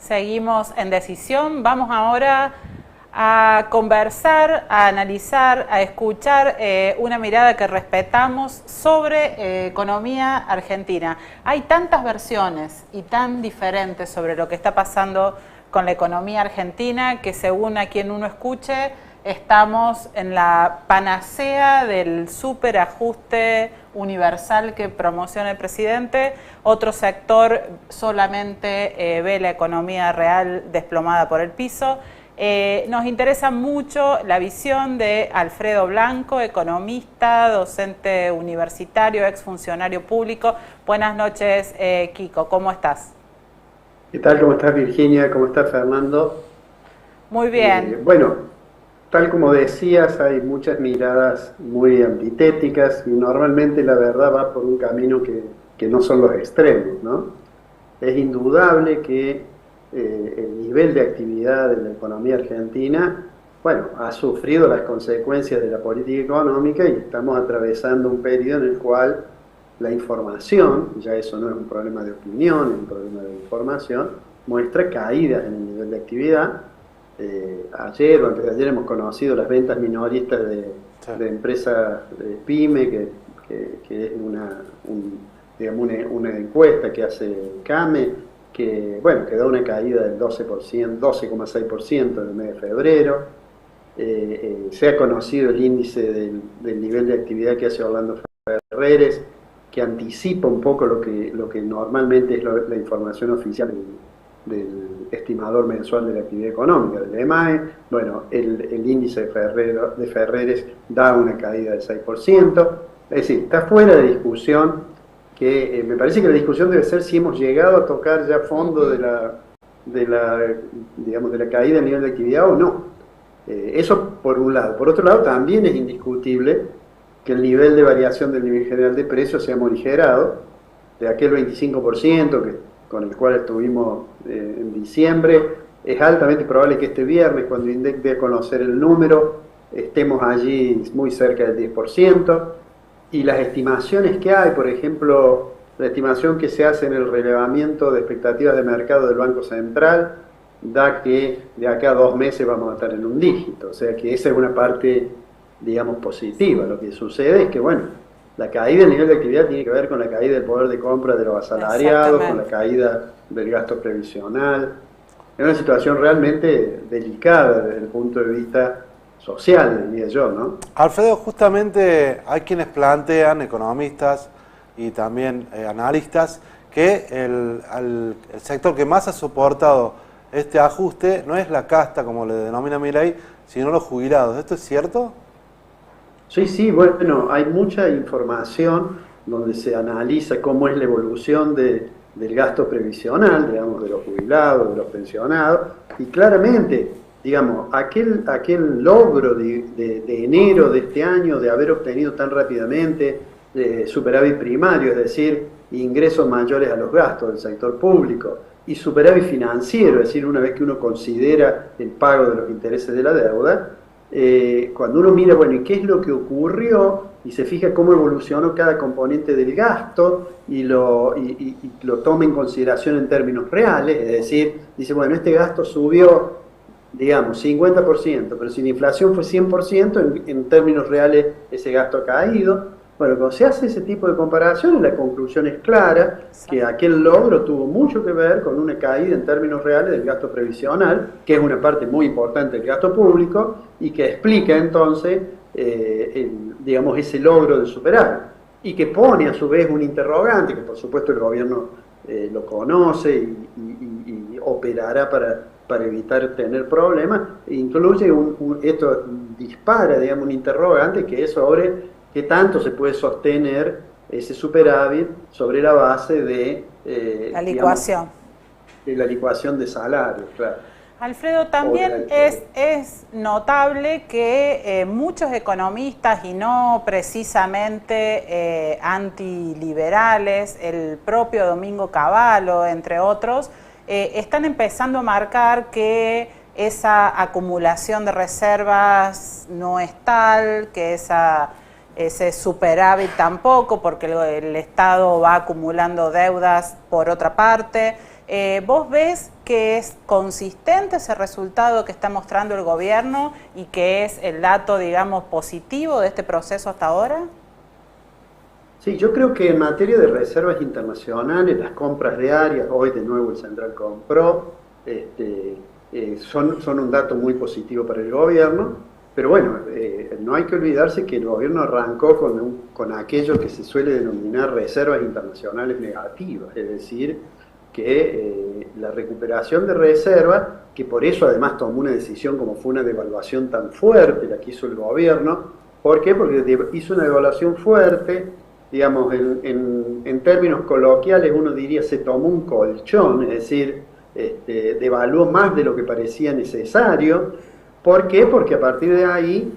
Seguimos en Decisión. Vamos ahora a conversar, a analizar, a escuchar una mirada que respetamos sobre economía argentina. Hay tantas versiones y tan diferentes sobre lo que está pasando con la economía argentina que, según a quien uno escuche, estamos en la panacea del superajuste universal que promociona el presidente. Otro sector solamente ve la economía real desplomada por el piso. Nos interesa mucho la visión de Alfredo Blanco, economista, docente universitario, exfuncionario público. Buenas noches, Kiko, ¿cómo estás? ¿Qué tal? ¿Cómo estás, Virginia? ¿Cómo estás, Fernando? Muy bien. Bueno, tal como decías, hay muchas miradas muy antitéticas y normalmente la verdad va por un camino que no son los extremos, ¿no? Es indudable que el nivel de actividad de la economía argentina, bueno, ha sufrido las consecuencias de la política económica y estamos atravesando un periodo en el cual la información, ya eso no es un problema de opinión, es un problema de información, muestra caídas en el nivel de actividad. Ayer o antes de ayer hemos conocido las ventas minoristas de empresas de PYME, que es una encuesta que hace CAME, que bueno, que da una caída del 12%, 12,6% en el mes de febrero. Se ha conocido el índice del nivel de actividad que hace Orlando Ferreres, que anticipa un poco lo que normalmente es la información oficial del estimador mensual de la actividad económica, del EMAE. Bueno, el índice de Ferreres da una caída del 6%, es decir, está fuera de discusión, que me parece que la discusión debe ser si hemos llegado a tocar ya fondo de la caída del nivel de actividad o no. Eso por un lado. Por otro lado, también es indiscutible que el nivel de variación del nivel general de precios se ha morigerado, de aquel 25% con el cual estuvimos en diciembre. Es altamente probable que este viernes, cuando INDEC dé a conocer el número, estemos allí muy cerca del 10%. Y las estimaciones que hay, por ejemplo, la estimación que se hace en el relevamiento de expectativas de mercado del Banco Central, da que de acá a 2 meses vamos a estar en un dígito. O sea que esa es una parte, digamos, positiva. Lo que sucede es que, bueno, la caída del nivel de actividad tiene que ver con la caída del poder de compra de los asalariados, con la caída del gasto previsional. Es una situación realmente delicada desde el punto de vista social, diría yo, ¿no? Alfredo, justamente hay quienes plantean, economistas y también analistas, que el sector que más ha soportado este ajuste no es la casta, como le denomina Milei, sino los jubilados. ¿Esto es cierto? Sí, bueno, hay mucha información donde se analiza cómo es la evolución del gasto previsional, digamos, de los jubilados, de los pensionados, y claramente, digamos, aquel logro de enero de este año de haber obtenido tan rápidamente superávit primario, es decir, ingresos mayores a los gastos del sector público, y superávit financiero, es decir, una vez que uno considera el pago de los intereses de la deuda, cuando uno mira, bueno, ¿y qué es lo que ocurrió? Y se fija cómo evolucionó cada componente del gasto y lo toma en consideración en términos reales, es decir, dice, bueno, este gasto subió, digamos, 50%, pero si la inflación fue 100%, en términos reales ese gasto ha caído. Bueno, cuando se hace ese tipo de comparaciones, la conclusión es clara, que aquel logro tuvo mucho que ver con una caída en términos reales del gasto previsional, que es una parte muy importante del gasto público, y que explica entonces, digamos, ese logro del superávit. Y que pone a su vez un interrogante, que por supuesto el gobierno lo conoce y operará para evitar tener problemas, incluye esto dispara, digamos, un interrogante que es sobre qué tanto se puede sostener ese superávit sobre la base de la licuación. Digamos, de la licuación de salarios, claro. Alfredo, también es notable que muchos economistas, y no precisamente antiliberales, el propio Domingo Cavallo, entre otros, están empezando a marcar que esa acumulación de reservas no es tal, que ese superávit tampoco, porque el Estado va acumulando deudas por otra parte. ¿Vos ves que es consistente ese resultado que está mostrando el gobierno y que es el dato, digamos, positivo de este proceso hasta ahora? Sí, yo creo que en materia de reservas internacionales, las compras diarias, hoy de nuevo el Central compró, son un dato muy positivo para el gobierno, pero bueno, no hay que olvidarse que el gobierno arrancó con aquello que se suele denominar reservas internacionales negativas, es decir, que la recuperación de reservas, que por eso además tomó una decisión como fue una devaluación tan fuerte la que hizo el gobierno. ¿Por qué? Porque hizo una devaluación fuerte, digamos, en términos coloquiales uno diría se tomó un colchón, es decir, devaluó más de lo que parecía necesario. ¿Por qué? Porque a partir de ahí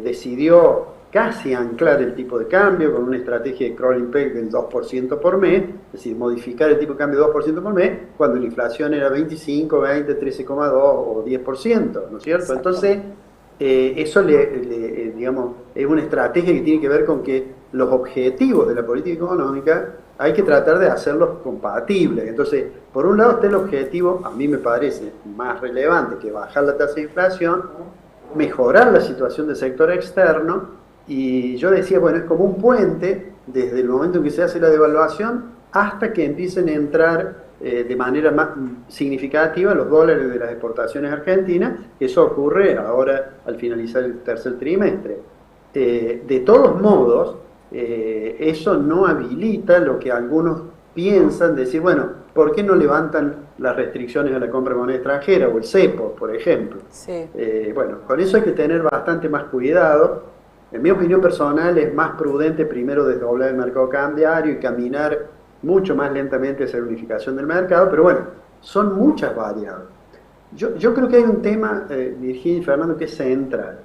decidió casi anclar el tipo de cambio con una estrategia de crawling peg del 2% por mes, es decir, modificar el tipo de cambio 2% por mes, cuando la inflación era 25, 20, 13,2 o 10%, ¿no es cierto? Entonces, eso digamos, es una estrategia que tiene que ver con que los objetivos de la política económica hay que tratar de hacerlos compatibles. Entonces, por un lado está el objetivo, a mí me parece más relevante que bajar la tasa de inflación, mejorar la situación del sector externo, y yo decía, bueno, es como un puente desde el momento en que se hace la devaluación hasta que empiecen a entrar de manera más significativa los dólares de las exportaciones argentinas. Eso ocurre ahora al finalizar el tercer trimestre. De todos modos, eso no habilita lo que algunos piensan, decir, bueno, ¿por qué no levantan las restricciones a la compra de moneda extranjera o el cepo, por ejemplo? Sí. Bueno, con eso hay que tener bastante más cuidado. En mi opinión personal es más prudente primero desdoblar el mercado cambiario y caminar mucho más lentamente hacia la unificación del mercado, pero bueno, son muchas variables. Yo creo que hay un tema, Virginia y Fernando, que es central,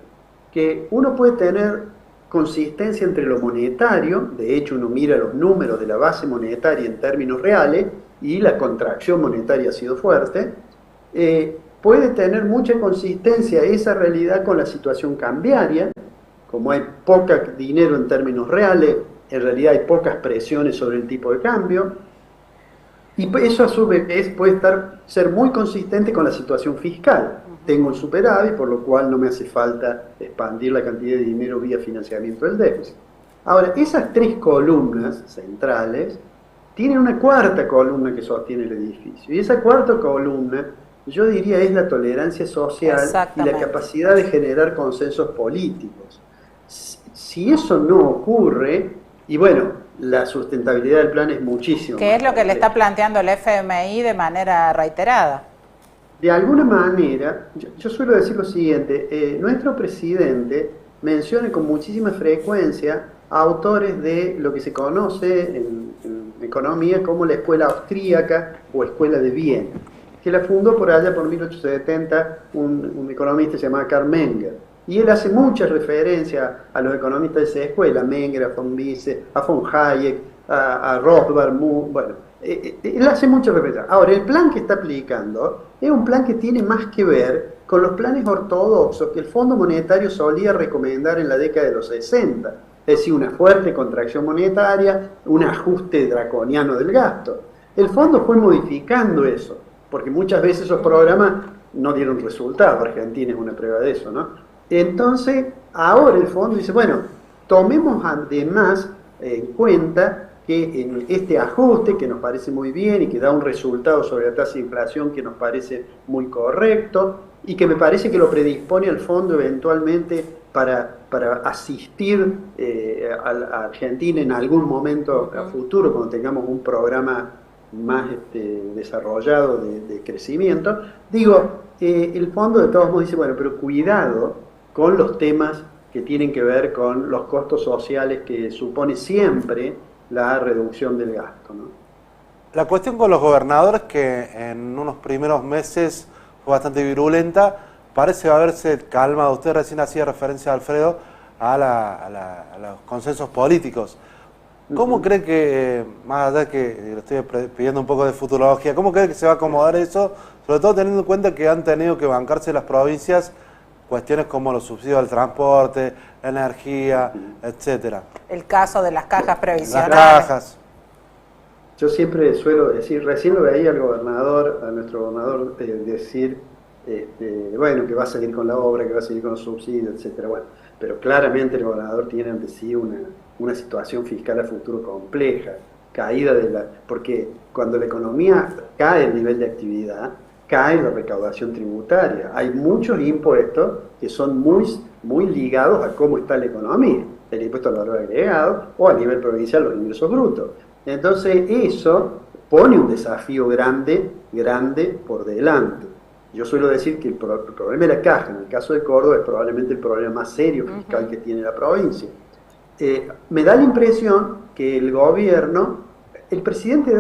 que uno puede tener consistencia entre lo monetario, de hecho uno mira los números de la base monetaria en términos reales, y la contracción monetaria ha sido fuerte, puede tener mucha consistencia esa realidad con la situación cambiaria. Como hay poco dinero en términos reales, en realidad hay pocas presiones sobre el tipo de cambio, y eso a su vez puede ser muy consistente con la situación fiscal. Tengo el superávit, por lo cual no me hace falta expandir la cantidad de dinero vía financiamiento del déficit. Ahora, esas tres columnas centrales tienen una cuarta columna que sostiene el edificio, y esa cuarta columna, yo diría, es la tolerancia social y la capacidad de generar consensos políticos. Si eso no ocurre, y bueno, la sustentabilidad del plan es muchísimo. ¿Qué es lo que le está planteando el FMI de manera reiterada? De alguna manera, yo suelo decir lo siguiente, nuestro presidente menciona con muchísima frecuencia a autores de lo que se conoce en economía como la escuela austríaca o escuela de Viena, que la fundó por allá por 1870 un economista llamado Karl Menger. Y él hace muchas referencias a los economistas de esa escuela, Menger, a von Mises, a von Hayek, a Rothbard, bueno, él hace muchas referencias. Ahora, el plan que está aplicando es un plan que tiene más que ver con los planes ortodoxos que el Fondo Monetario solía recomendar en la década de los 60, es decir, una fuerte contracción monetaria, un ajuste draconiano del gasto. El fondo fue modificando eso, porque muchas veces esos programas no dieron resultado. Argentina es una prueba de eso, ¿no? Entonces, ahora el fondo dice, bueno, tomemos además en cuenta que en este ajuste, que nos parece muy bien y que da un resultado sobre la tasa de inflación que nos parece muy correcto y que me parece que lo predispone al fondo eventualmente para asistir a Argentina en algún momento a futuro, cuando tengamos un programa más desarrollado de crecimiento. Digo, el fondo de todos modos dice, bueno, pero cuidado con los temas que tienen que ver con los costos sociales que supone siempre la reducción del gasto, ¿no? La cuestión con los gobernadores, que en unos primeros meses fue bastante virulenta, parece haberse calmado. Usted recién hacía referencia, Alfredo, a los consensos políticos. ¿Cómo cree que, más allá de que le estoy pidiendo un poco de futurología, cómo cree que se va a acomodar eso, sobre todo teniendo en cuenta que han tenido que bancarse las provincias cuestiones como los subsidios al transporte, la energía, etcétera? El caso de las cajas previsionales. Las cajas. yo siempre suelo decir, recién lo veía al gobernador, a nuestro gobernador, decir, bueno, que va a seguir con la obra, que va a seguir con los subsidios, etcétera. Bueno, pero claramente el gobernador tiene ante sí una situación fiscal a futuro compleja, caída porque cuando la economía cae el nivel de actividad, cae la recaudación tributaria. Hay muchos impuestos que son muy ligados a cómo está la economía, el impuesto al valor agregado o a nivel provincial los ingresos brutos. Entonces eso pone un desafío grande por delante. Yo suelo decir que el problema de la caja, en el caso de Córdoba, es probablemente el problema más serio fiscal que tiene la provincia. Me da la impresión que el gobierno, el presidente,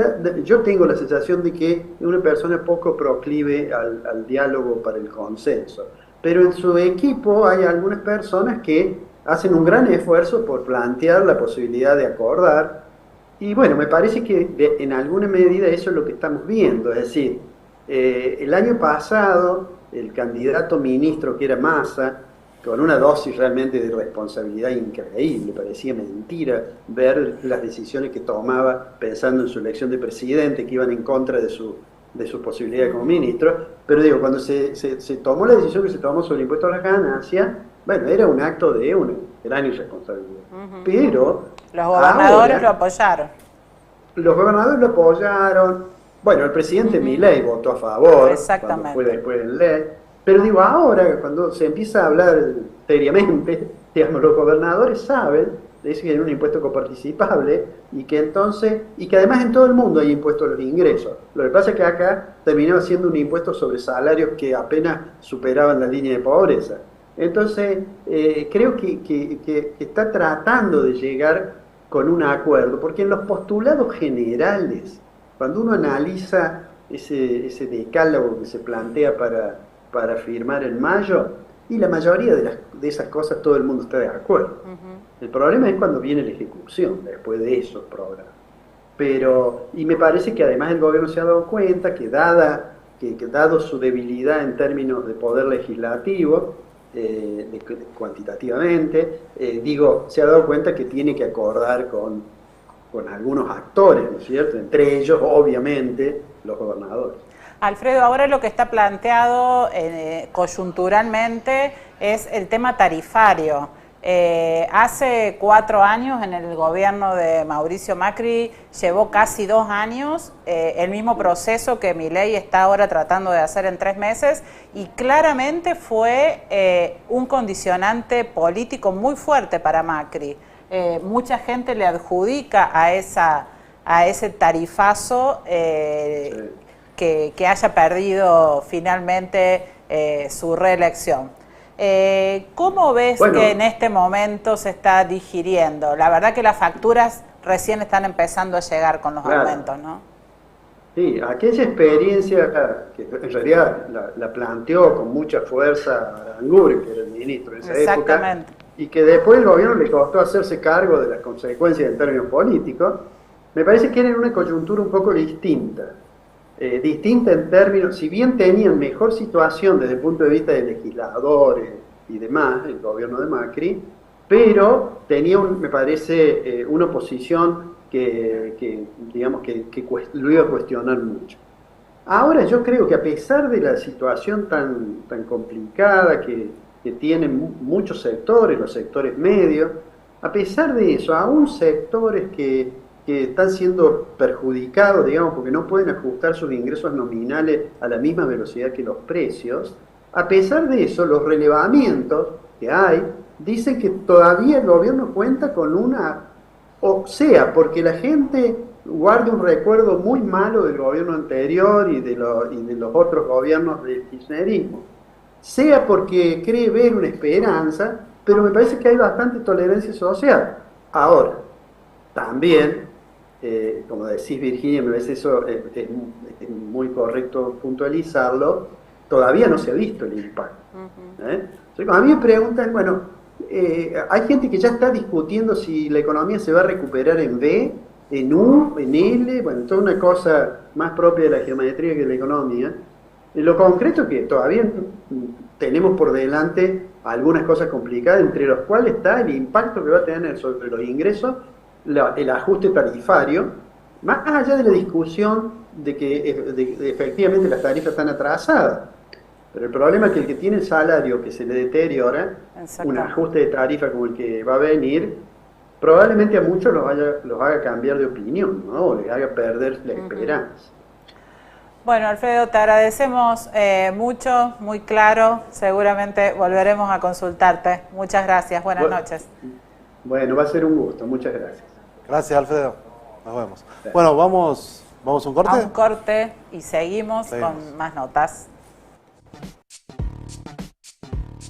yo tengo la sensación de que es una persona poco proclive al diálogo para el consenso, pero en su equipo hay algunas personas que hacen un gran esfuerzo por plantear la posibilidad de acordar, y bueno, me parece que en alguna medida eso es lo que estamos viendo, es decir, el año pasado el candidato ministro que era Massa, con una dosis realmente de responsabilidad increíble, parecía mentira ver las decisiones que tomaba pensando en su elección de presidente, que iban en contra de su posibilidad como ministro, pero digo, cuando se tomó la decisión que se tomó sobre el impuesto a las ganancias, bueno, era un acto de una gran irresponsabilidad. Pero los gobernadores lo apoyaron. Los gobernadores lo apoyaron, bueno, el presidente Milei votó a favor, cuando fue después en ley. Pero digo, ahora, cuando se empieza a hablar seriamente, digamos, los gobernadores saben, dicen que hay un impuesto coparticipable y que además en todo el mundo hay impuestos a los ingresos. Lo que pasa es que acá terminaba siendo un impuesto sobre salarios que apenas superaban la línea de pobreza. Entonces, creo que está tratando de llegar con un acuerdo, porque en los postulados generales, cuando uno analiza ese decálogo que se plantea para firmar en mayo, y la mayoría de esas cosas todo el mundo está de acuerdo. El problema es cuando viene la ejecución, después de esos programas. Y me parece que además el gobierno se ha dado cuenta que dado su debilidad en términos de poder legislativo, cuantitativamente, se ha dado cuenta que tiene que acordar con algunos actores, ¿no es cierto? Entre ellos, obviamente, los gobernadores. Alfredo, ahora lo que está planteado coyunturalmente es el tema tarifario. Hace 4 años en el gobierno de Mauricio Macri llevó casi 2 años el mismo proceso que Milei está ahora tratando de hacer en 3 meses y claramente fue un condicionante político muy fuerte para Macri. Mucha gente le adjudica a ese tarifazo Sí. Que haya perdido finalmente su reelección. ¿Cómo ves que en este momento se está digiriendo? La verdad que las facturas recién están empezando a llegar con los aumentos, ¿no? Sí, aquella experiencia que en realidad la planteó con mucha fuerza Aranguren, que era el ministro en esa época, y que después el gobierno le costó hacerse cargo de las consecuencias en términos políticos, me parece que era en una coyuntura un poco distinta. Distinta en términos, si bien tenían mejor situación desde el punto de vista de legisladores y demás, el gobierno de Macri, pero tenía, me parece, una oposición que lo iba a cuestionar mucho. Ahora yo creo que a pesar de la situación tan complicada que tienen muchos sectores, los sectores medios, a pesar de eso, aún sectores que están siendo perjudicados, digamos, porque no pueden ajustar sus ingresos nominales a la misma velocidad que los precios, a pesar de eso, los relevamientos que hay dicen que todavía el gobierno cuenta con porque la gente guarda un recuerdo muy malo del gobierno anterior y de los otros gobiernos del kirchnerismo, sea porque cree ver una esperanza, pero me parece que hay bastante tolerancia social. Ahora, también, como decís Virginia, me parece eso es muy correcto puntualizarlo, todavía no se ha visto el impacto. Entonces, cuando a mí me preguntan, bueno, hay gente que ya está discutiendo si la economía se va a recuperar en V, en U, en L, bueno, toda una cosa más propia de la geometría que de la economía. Lo concreto es que todavía tenemos por delante algunas cosas complicadas, entre los cuales está el impacto que va a tener sobre los ingresos, el ajuste tarifario, Más allá de la discusión de que efectivamente las tarifas están atrasadas, pero el problema es que el que tiene el salario que se le deteriora, un ajuste de tarifa como el que va a venir, probablemente a muchos los haga cambiar de opinión, ¿no? O les haga perder la esperanza. Bueno, Alfredo, te agradecemos mucho, muy claro. Seguramente volveremos a consultarte. Muchas gracias. Buenas noches. Bueno, va a ser un gusto. Muchas gracias. Gracias, Alfredo. Nos vemos. Gracias. Bueno, vamos a un corte. A un corte y seguimos con más notas.